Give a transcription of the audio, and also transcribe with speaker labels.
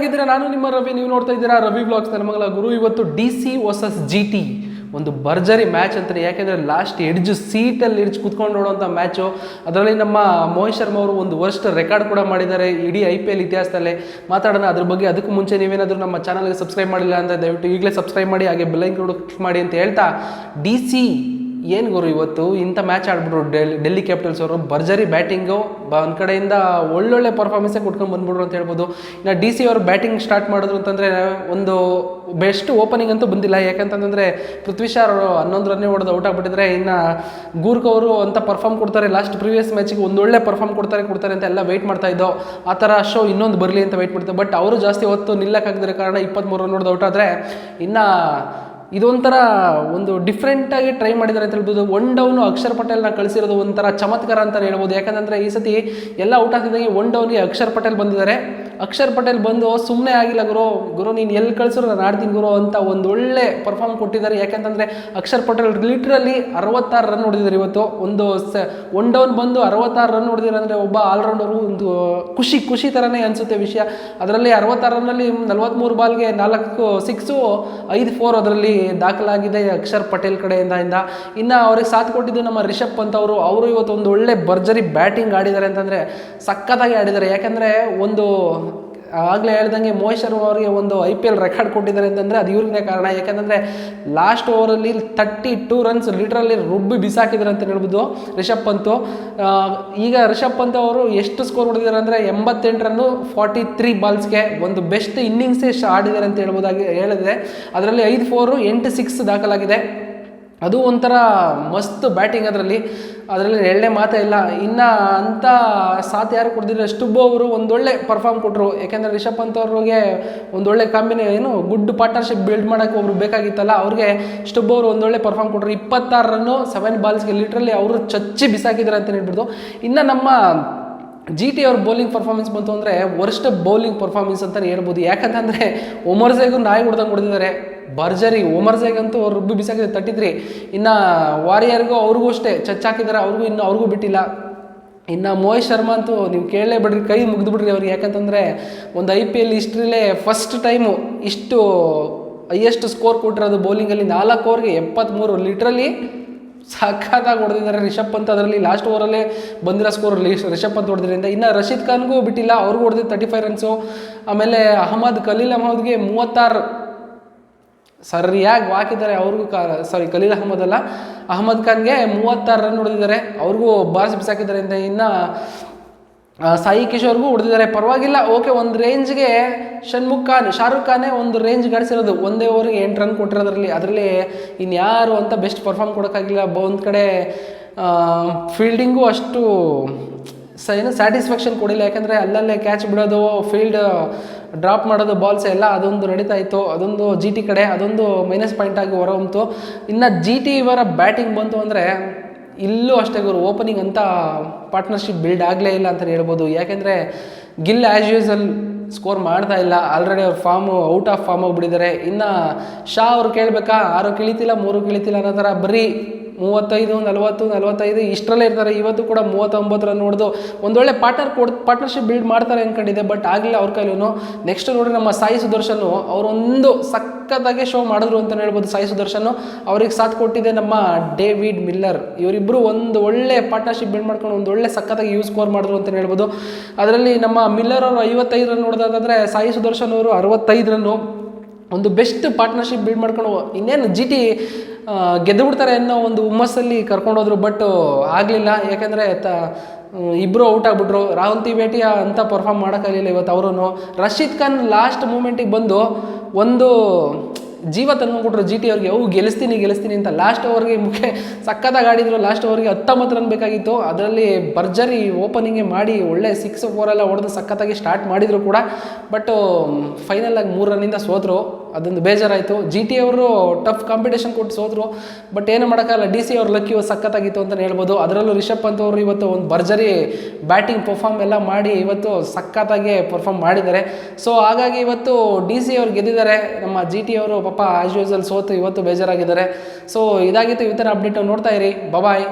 Speaker 1: ಹೇಗಿದ್ದೀರಾ? ನಾನು ನಿಮ್ಮ ರವಿ, ನೀವು ನೋಡ್ತಾ ಇದ್ದೀರಾ ರವಿ ಬ್ಲಾಗ್ಸ್ ನನ್ನ ಮಗಳ ಗುರು. ಇವತ್ತು DC ವರ್ಸಸ್ GT ಒಂದು ಭರ್ಜರಿ ಮ್ಯಾಚ್ ಅಂತಾರೆ. ಯಾಕೆಂದರೆ ಲಾಸ್ಟ್ ಸೀಟಲ್ಲಿ ಹಿಡ್ಜು ಕೂತ್ಕೊಂಡು ನೋಡುವಂಥ ಮ್ಯಾಚು. ಅದರಲ್ಲಿ ನಮ್ಮ ಮೋಹಿತ್ ಶರ್ಮಾ ಅವರು ಒಂದು ವರ್ಸ್ಟ್ ರೆಕಾರ್ಡ್ ಕೂಡ ಮಾಡಿದ್ದಾರೆ ಇಡೀ IPL ಇತಿಹಾಸದಲ್ಲೇ. ಮಾತಾಡೋಣ ಅದ್ರ ಬಗ್ಗೆ. ಅದಕ್ಕೂ ಮುಂಚೆ ನೀವೇನಾದರೂ ನಮ್ಮ ಚಾನಲ್ಗೆ ಸಬ್ಸ್ಕ್ರೈಬ್ ಮಾಡಿಲ್ಲ ಅಂದರೆ ದಯವಿಟ್ಟು ಈಗಲೇ ಸಬ್ಸ್ಕ್ರೈಬ್ ಮಾಡಿ, ಹಾಗೆ ಬೆಲ್ ಐಕಾನ್ ಕ್ಲಿಕ್ ಮಾಡಿ ಅಂತ ಹೇಳ್ತಾ, DC ಏನು ಗುರು ಇವತ್ತು ಇಂಥ ಮ್ಯಾಚ್ ಆಡ್ಬಿಟ್ರು ಡೆಲ್ಲಿ ಕ್ಯಾಪಿಟಲ್ಸ್ ಅವರು. ಭರ್ಜರಿ ಬ್ಯಾಟಿಂಗು, ಒಂದು ಕಡೆಯಿಂದ ಒಳ್ಳೊಳ್ಳೆ ಪರ್ಫಾರ್ಮೆನ್ಸೇ ಕೊಟ್ಕೊಂಡು ಬಂದ್ಬಿಟ್ರು ಅಂತ ಹೇಳ್ಬೋದು. ಇನ್ನು DC ಅವರು ಬ್ಯಾಟಿಂಗ್ ಸ್ಟಾರ್ಟ್ ಮಾಡಿದ್ರು ಅಂತಂದರೆ ಒಂದು ಬೆಸ್ಟ್ ಓಪನಿಂಗ್ ಅಂತೂ ಬಂದಿಲ್ಲ. ಯಾಕಂತಂದರೆ ಪೃಥ್ವಿ ಶಾ ಅವರು 11 ರನ್ನೇ ಹೊಡೆದು ಔಟ್ ಆಗಿಬಿಟ್ಟಿದ್ರೆ, ಇನ್ನು ಗೂರ್ಗ್ ಅವರು ಅಂತ ಪರ್ಫಾರ್ಮ್ ಕೊಡ್ತಾರೆ, ಲಾಸ್ಟ್ ಪ್ರೀವಿಯಸ್ ಮ್ಯಾಚಿಗೆ ಒಂದೊಳ್ಳೆ ಪರ್ಫಾರ್ಮ್ ಕೊಡ್ತಾರೆ ಅಂತ ಎಲ್ಲ ವೆಯ್ಟ್ ಮಾಡ್ತಾ ಇದ್ದೋ. ಆ ಥರ ಶೋ ಇನ್ನೊಂದು ಬರಲಿ ಅಂತ ವೆಯ್ಟ್ ಮಾಡ್ತಾರೆ. ಬಟ್ ಅವರು ಜಾಸ್ತಿ ಹೊತ್ತು ನಿಲ್ಲಕ್ಕಾಗದಿರೋ ಕಾರಣ 23 ರನ್ ಹೊಡೆದು ಔಟ್ ಆದರೆ, ಇನ್ನು ಇದೊಂಥರ ಒಂದು ಡಿಫ್ರೆಂಟಾಗಿ ಟ್ರೈ ಮಾಡಿದ್ದಾರೆ ಅಂತ ಹೇಳ್ಬೋದು. 1 ಡೌನು ಅಕ್ಷರ್ ಪಟೇಲ್ನ ಕಳಿಸಿರೋದು ಒಂಥರ ಚಮತ್ಕಾರ ಅಂತ ಹೇಳ್ಬೋದು. ಯಾಕಂದರೆ ಈ ಸತಿ ಎಲ್ಲ ಔಟ್ ಆಗ್ತಿದ್ದಾಗೆ 1 ಡೌನ್ಗೆ ಅಕ್ಷರ್ ಪಟೇಲ್ ಬಂದಿದ್ದಾರೆ. ಅಕ್ಷರ್ ಪಟೇಲ್ ಬಂದು ಸುಮ್ಮನೆ ಆಗಿಲ್ಲ, ಗುರು ನೀನು ಎಲ್ಲಿ ಕಳಿಸಿದ್ರು ನಾನು ಆಡ್ತೀನಿ ಗುರು ಅಂತ ಒಂದು ಒಳ್ಳೆ ಪರ್ಫಾರ್ಮ್ ಕೊಟ್ಟಿದ್ದಾರೆ. ಯಾಕೆಂತಂದರೆ ಅಕ್ಷರ್ ಪಟೇಲ್ ಲಿಟ್ರಲಿ 66 ರನ್ ಹೊಡೆದಿದ್ದಾರೆ ಇವತ್ತು. 1 ಡೌನ್ ಬಂದು 66 ರನ್ ಹೊಡೆದಿದ್ದಾರೆ ಅಂದರೆ ಒಬ್ಬ ಆಲ್ರೌಂಡರು ಒಂದು ಖುಷಿ ಥರನೇ ಅನಿಸುತ್ತೆ ವಿಷಯ. ಅದರಲ್ಲಿ 66 ರನ್ನಲ್ಲಿ 43 ಬಾಲ್ಗೆ 4 ಸಿಕ್ಸು 5 4 ಅದರಲ್ಲಿ ದಾಖಲಾಗಿದೆ ಅಕ್ಷರ್ ಪಟೇಲ್ ಕಡೆಯಿಂದ. ಇನ್ನು ಅವ್ರಿಗೆ ಸಾಥ್ ಕೊಟ್ಟಿದ್ದು ನಮ್ಮ ರಿಷಬ್ ಪಂತ್ ಅವರು ಇವತ್ತು ಒಂದು ಒಳ್ಳೆ ಭರ್ಜರಿ ಬ್ಯಾಟಿಂಗ್ ಆಡಿದ್ದಾರೆ ಅಂತಂದರೆ ಸಖತ್ತಾಗಿ ಆಡಿದ್ದಾರೆ. ಯಾಕಂದರೆ ಒಂದು ಆಗಲೇ ಹೇಳ್ದಂಗೆ ಮೋಹಿತ್ ಶರ್ಮಾ ಅವರಿಗೆ ಒಂದು IPL ರೆಕಾರ್ಡ್ ಕೊಟ್ಟಿದ್ದಾರೆ ಅಂತಂದರೆ ಅದು ಇವ್ರಿಗೆ ಕಾರಣ. ಯಾಕಂದರೆ ಲಾಸ್ಟ್ ಓವರಲ್ಲಿ 32 ರನ್ಸ್ ಲಿಟ್ರಲ್ಲಿ ರುಬ್ಬಿ ಬಿಸಾಕಿದ್ದಾರೆ ಅಂತ ಹೇಳ್ಬೋದು ರಿಷಬ್ ಪಂತು. ಈಗ ರಿಷಬ್ ಪಂತ್ ಅವರು ಎಷ್ಟು ಸ್ಕೋರ್ ಹೊಡೆದಿದ್ದಾರೆ ಅಂದರೆ 88 ರನ್ನು 43 ಬಾಲ್ಸ್ಗೆ ಒಂದು ಬೆಸ್ಟ್ ಇನ್ನಿಂಗ್ಸೇ ಆಡಿದ್ದಾರೆ ಅಂತ ಹೇಳಿದೆ. ಅದರಲ್ಲಿ 5 4 8 6 ದಾಖಲಾಗಿದೆ. ಅದು ಒಂಥರ ಮಸ್ತ್ ಬ್ಯಾಟಿಂಗ್ ಅದರಲ್ಲಿ ಎಳ್ಳೆ ಮಾತೇ ಇಲ್ಲ. ಇನ್ನು ಅಂಥ ಸಾಥ್ ಯಾರು ಕೊಡ್ದಿದ್ರೆ ಸ್ಟುಬ್ ಅವರು ಒಂದೊಳ್ಳೆ ಪರ್ಫಾರ್ಮ್ ಕೊಟ್ಟರು. ಯಾಕೆಂದರೆ ರಿಷಬ್ ಪಂತ್ ಅವ್ರಿಗೆ ಒಂದೊಳ್ಳೆ ಗುಡ್ ಪಾರ್ಟ್ನರ್ಶಿಪ್ ಬಿಲ್ಡ್ ಮಾಡೋಕ್ಕೆ ಒಬ್ರು ಬೇಕಾಗಿತ್ತಲ್ಲ, ಅವ್ರಿಗೆ ಸ್ಟುಬ್ ಅವರು ಒಂದೊಳ್ಳೆ ಪರ್ಫಾರ್ಮ್ ಕೊಟ್ಟರು. 26 ರನ್ನು 7 ಬಾಲ್ಸ್ಗೆ ಲಿಟ್ರಲಿ ಅವರು ಚಚ್ಚಿ ಬಿಸಾಕಿದ್ದಾರೆ ಅಂತ ಹೇಳ್ಬಿಡ್ದು. ಇನ್ನು ನಮ್ಮ GT ಅವ್ರ ಬೌಲಿಂಗ್ ಪರ್ಫಾರ್ಮೆನ್ಸ್ ಬಂತು ಅಂದರೆ ವರ್ಸ್ಟ್ ಬೌಲಿಂಗ್ ಪರ್ಫಾರ್ಮೆನ್ಸ್ ಅಂತಲೇ ಹೇಳ್ಬೋದು. ಯಾಕಂತಂದರೆ ಒಮರ್ ಝೈಗೂ ನಾಯಿ ಹೊಡೆದಂಗೆ ಹೊಡೆದಿದ್ದಾರೆ ಭರ್ಜರಿ. ಒಮರ್ ಝೈಗಂತೂ ಅವ್ರು ರುಬ್ಬಿ ಬಿಸಾಕಿದ್ದಾರೆ 33. ಇನ್ನು ವಾರಿಯರ್ಗೂ ಅವ್ರಿಗೂ ಅಷ್ಟೇ ಚಚ್ಚಾಕಿದ್ದಾರೆ, ಅವ್ರಿಗೂ ಬಿಟ್ಟಿಲ್ಲ. ಇನ್ನು ಮೋಹಿತ್ ಶರ್ಮಾ ಅಂತೂ ನೀವು ಕೇಳಲೇಬಿಡ್ರಿ, ಕೈ ಮುಗಿದ್ಬಿಡ್ರಿ ಅವ್ರಿಗೆ. ಯಾಕಂತಂದರೆ ಒಂದು IPL ಹಿಸ್ಟ್ರಿಲೇ ಫಸ್ಟ್ ಟೈಮು ಇಷ್ಟು ಹೈಯೆಸ್ಟ್ ಸ್ಕೋರ್ ಕೊಟ್ಟಿರೋದು ಬೌಲಿಂಗಲ್ಲಿ. 4 ಓವರ್ಗೆ 73 ಲಿಟ್ರಲಿ ಸಖತ್ತಾಗಿ ಹೊಡೆದಿದ್ದಾರೆ ರಿಷಬ್ ಪಂತ್. ಅದರಲ್ಲಿ ಲಾಸ್ಟ್ ಓವರಲ್ಲೇ ಬಂದಿರೋ ಸ್ಕೋರ್ ರಿಷಬ್ ಪಂತ್ ಹೊಡೆದ್ರಿಂದ. ಇನ್ನು ರಶೀದ್ ಖಾನ್ಗೂ ಬಿಟ್ಟಿಲ್ಲ, ಅವ್ರಿಗೂ ಹೊಡೆದಿದ್ದು 35 ರನ್ಸು. ಆಮೇಲೆ ಖಲೀಲ್ ಅಹ್ಮದ್ಗೆ 36 ಸರಿಯಾಗಿ ಹಾಕಿದ್ದಾರೆ ಅವ್ರಿಗೂ. ಖಲೀಲ್ ಅಹ್ಮದ್ ಖಾನ್ಗೆ 36 ರನ್ ಹೊಡೆದಿದ್ದಾರೆ, ಅವ್ರಿಗೂ ಬಾರಿಸಿ ಬಿಸಾಕಿದ್ದಾರೆ. ಇನ್ನು ಸಾಯಿ ಕಿಶೋರ್ಗೂ ಹೊಡೆದಿದ್ದಾರೆ. ಪರವಾಗಿಲ್ಲ, ಓಕೆ, ಒಂದು ರೇಂಜ್ಗೆ ಶಾರುಖ್ ಖಾನೇ ಒಂದು ರೇಂಜ್ ಗಾಡಿಸಿರೋದು. 1 ಓವರ್ಗೆ 8 ರನ್ ಕೊಟ್ಟಿರೋದ್ರಲ್ಲಿ. ಅದರಲ್ಲಿ ಇನ್ಯಾರು ಅಂತ ಬೆಸ್ಟ್ ಪರ್ಫಾರ್ಮ್ ಕೊಡೋಕ್ಕಾಗಿಲ್ಲ. ಒಂದು ಕಡೆ ಫೀಲ್ಡಿಂಗೂ ಅಷ್ಟು ಸ್ಯಾಟಿಸ್ಫ್ಯಾಕ್ಷನ್ ಕೊಡಿಲ್ಲ. ಯಾಕಂದರೆ ಅಲ್ಲಲ್ಲೇ ಕ್ಯಾಚ್ ಬಿಡೋದು, ಫೀಲ್ಡ್ ಡ್ರಾಪ್ ಮಾಡೋದು, ಬಾಲ್ಸ್ ಎಲ್ಲ ಅದೊಂದು ನಡೀತಾ ಇತ್ತು. ಅದೊಂದು GT ಕಡೆ ಅದೊಂದು ಮೈನಸ್ ಪಾಯಿಂಟ್ ಆಗಿ ಹೊರಹೊಮ್ತು. ಇನ್ನು GT ಇವರ ಬ್ಯಾಟಿಂಗ್ ಬಂತು ಅಂದರೆ ಇಲ್ಲೂ ಅಷ್ಟೇ ಗುರು, ಓಪನಿಂಗ್ ಅಂತ ಪಾರ್ಟ್ನರ್ಶಿಪ್ ಬಿಲ್ಡ್ ಆಗಲೇ ಇಲ್ಲ ಅಂತಲೇ ಹೇಳ್ಬೋದು. ಯಾಕೆಂದರೆ ಗಿಲ್ ಆ್ಯಸ್ ಯೂಸಲ್ ಸ್ಕೋರ್ ಮಾಡ್ತಾ ಇಲ್ಲ. ಆಲ್ರೆಡಿ ಅವ್ರ ಔಟ್ ಆಫ್ ಫಾರ್ಮ್ ಆಗಿಬಿಟ್ಟಿದ್ದಾರೆ. ಇನ್ನು ಶಾ ಅವ್ರು ಕೇಳಬೇಕಾ, 6 ಕಿಳಿತಿಲ್ಲ 3 ಕಿಳಿತಿಲ್ಲ ಅನ್ನೋ ಥರ ಬರೀ 35 40 45 ಇಷ್ಟರಲ್ಲೇ ಇರ್ತಾರೆ. ಇವತ್ತು ಕೂಡ 39 ರನ್ ಹೊಡೆದು ಒಂದೊಳ್ಳೆ ಪಾರ್ಟ್ನರ್ಶಿಪ್ ಬಿಲ್ಡ್ ಮಾಡ್ತಾರೆ ಅಂದ್ಕೊಂಡಿದ್ದೆ, ಬಟ್ ಆಗಲಿಲ್ಲ ಅವ್ರ ಕೈಲೂ. ನೆಕ್ಸ್ಟ್ ನೋಡ್ರಿ ನಮ್ಮ ಸಾಯಿ ಸುದರ್ಶನ್ ಅವರೊಂದು ಸಖತ್ತಾಗೆ ಶೋ ಮಾಡಿದ್ರು ಅಂತಲೇ ಹೇಳ್ಬೋದು. ಸಾಯಿ ಸುದರ್ಶನ್ ಅವ್ರಿಗೆ ಸಾಥ್ ಕೊಟ್ಟಿದೆ ನಮ್ಮ ಡೇವಿಡ್ ಮಿಲ್ಲರ್. ಇವರಿಬ್ಬರು ಒಂದು ಒಳ್ಳೆ ಪಾರ್ಟ್ನರ್ಶಿಪ್ ಬಿಲ್ಡ್ ಮಾಡ್ಕೊಂಡು ಒಂದು ಒಳ್ಳೆ ಸಖತ್ತಾಗಿ ಸ್ಕೋರ್ ಮಾಡಿದ್ರು ಅಂತಲೇ ಹೇಳ್ಬೋದು. ಅದರಲ್ಲಿ ನಮ್ಮ ಮಿಲ್ಲರ್ ಅವರು 55 ರನ್ ಹೊಡೆದಾದ್ರೆ ಸಾಯಿ ಸುದರ್ಶನ್ ಅವರು 65 ರನ್ನು. ಒಂದು ಬೆಸ್ಟ್ ಪಾರ್ಟ್ನರ್ಶಿಪ್ ಬಿಲ್ಡ್ ಮಾಡ್ಕೊಂಡು ಇನ್ನೇನು GT ಗೆದ್ದು ಬಿಡ್ತಾರೆ ಅನ್ನೋ ಒಂದು ಹುಮ್ಮಸ್ಸಲ್ಲಿ ಕರ್ಕೊಂಡೋದ್ರು. ಬಟ್ ಆಗಲಿಲ್ಲ. ಯಾಕೆಂದರೆ ಇಬ್ಬರು ಔಟ್ ಆಗಿಬಿಟ್ರು. ರಾಹುಲ್ ತಿವೇಟಿಯಾ ಅಂತ ಪರ್ಫಾರ್ಮ್ ಮಾಡೋಕ್ಕಾಗಲಿಲ್ಲ ಇವತ್ತು ಅವರು. ರಶೀದ್ ಖಾನ್ ಲಾಸ್ಟ್ ಮೂಮೆಂಟಿಗೆ ಬಂದು ಒಂದು ಜೀವ ತಂದ್ಕೊಂಡ್ಬಿಟ್ರು GT ಅವ್ರಿಗೆ. ಗೆಲ್ಲಿಸ್ತೀನಿ ಅಂತ ಲಾಸ್ಟ್ ಓವರ್ಗೆ ಸಕ್ಕತ್ತಾಗಿ ಆಡಿದ್ರು. ಲಾಸ್ಟ್ ಓವರ್ಗೆ 19 ರನ್ ಬೇಕಾಗಿತ್ತು. ಅದರಲ್ಲಿ ಭರ್ಜರಿ ಓಪನಿಂಗೇ ಮಾಡಿ ಒಳ್ಳೆ 6 4 ಎಲ್ಲ ಹೊಡೆದು ಸಕ್ಕತ್ತಾಗಿ ಸ್ಟಾರ್ಟ್ ಮಾಡಿದರು ಕೂಡ. ಬಟ್ ಫೈನಲಾಗಿ 3 ರನ್ನಿಂದ ಸೋತರು. ಅದೊಂದು ಬೇಜಾರಾಯಿತು. GT ಅವರು ಟಫ್ ಕಾಂಪಿಟೇಷನ್ ಕೊಟ್ಟು ಸೋತರು. ಬಟ್ ಏನು ಮಾಡೋಕ್ಕಾಗಲ್ಲ, DC ಅವ್ರ ಲಕ್ಕಿ ಸಖತ್ತಾಗಿತ್ತು ಅಂತಲೇ ಹೇಳ್ಬೋದು. ಅದರಲ್ಲೂ ರಿಷಬ್ ಪಂತ್ ಅವರು ಇವತ್ತು ಒಂದು ಭರ್ಜರಿ ಬ್ಯಾಟಿಂಗ್ ಪರ್ಫಾರ್ಮ್ ಎಲ್ಲ ಮಾಡಿ ಇವತ್ತು ಸಖತ್ತಾಗಿ ಪರ್ಫಾರ್ಮ್ ಮಾಡಿದ್ದಾರೆ. ಸೊ ಹಾಗಾಗಿ ಇವತ್ತು DC ಅವ್ರು ಗೆದ್ದಿದ್ದಾರೆ. ನಮ್ಮ GT ಅವರು ಪಾಪ ಆಸ್ ಯೂಸಲ್ ಸೋತು ಇವತ್ತು ಬೇಜಾರಾಗಿದ್ದಾರೆ. ಸೊ ಇದಾಗಿತ್ತು ಇವತ್ತಿನ ಅಪ್ಡೇಟ್. ನೋಡ್ತಾ ಇರಿ. ಬಾಯ್.